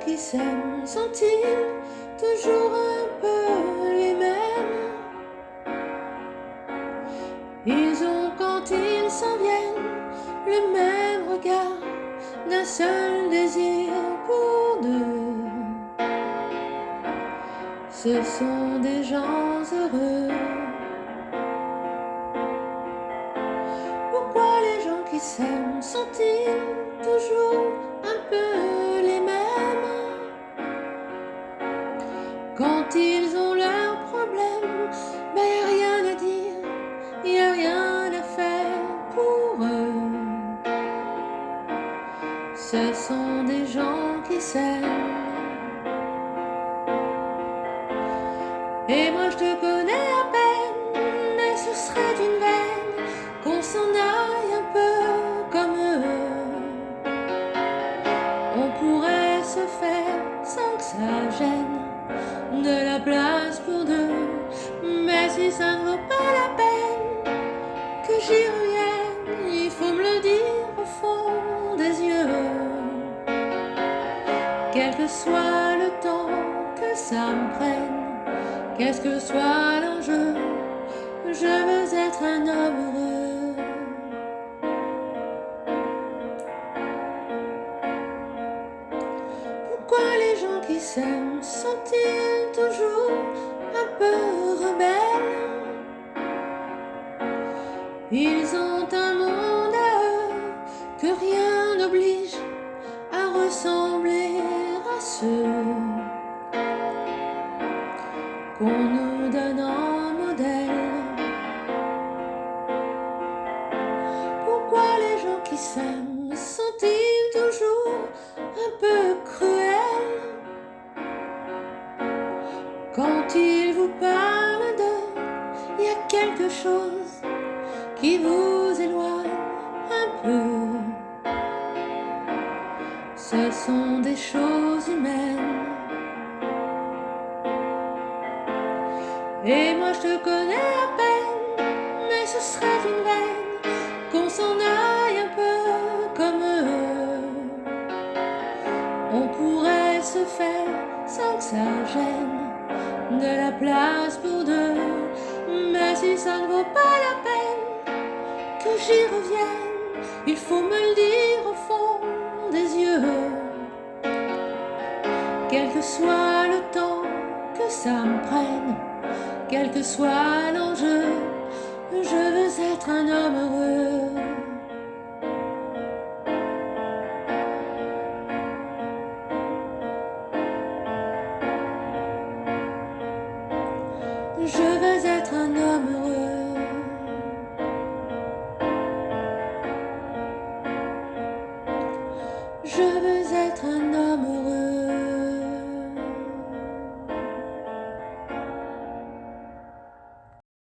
qui s'aiment sont-ils toujours un peu les mêmes? Ils ont, quand ils s'en viennent, le même regard, d'un seul désir pour deux. Ce sont des gens heureux. Pourquoi les gens qui s'aiment sont-ils toujours un peu les mêmes? Quand ils ont leurs problèmes, ben y a rien à dire, y a rien à faire pour eux. Ce sont des gens qui s'aiment. Et moi je te connais à peine, mais ce serait une veine qu'on s'en aille un peu comme eux. On pourrait se faire sans que ça gêne de la place pour deux. Mais si ça ne vaut pas la peine que j'y revienne, il faut me le dire au fond des yeux. Quel que soit le temps que ça me prenne, qu'est-ce que soit l'enjeu, je veux être un homme heureux. Pourquoi les gens qui s'aiment sont-ils toujours un peu rebelles? Ils ont un monde à eux que rien n'oblige à ressembler à ceux qu'on nous donne en modèle. Pourquoi les gens qui s'aiment sont-ils toujours un peu cruels? Quand ils vous parlent d'eux, il y a quelque chose qui vous éloigne un peu. Ce sont des choses humaines. Et moi je te connais à peine, mais ce serait une veine qu'on s'en aille un peu comme eux. On pourrait se faire sans que ça gêne de la place pour deux. Mais si ça ne vaut pas la peine que j'y revienne, il faut me le dire au fond des yeux. Quel que soit le temps que ça me prenne, quel que soit l'enjeu, je veux être un homme heureux.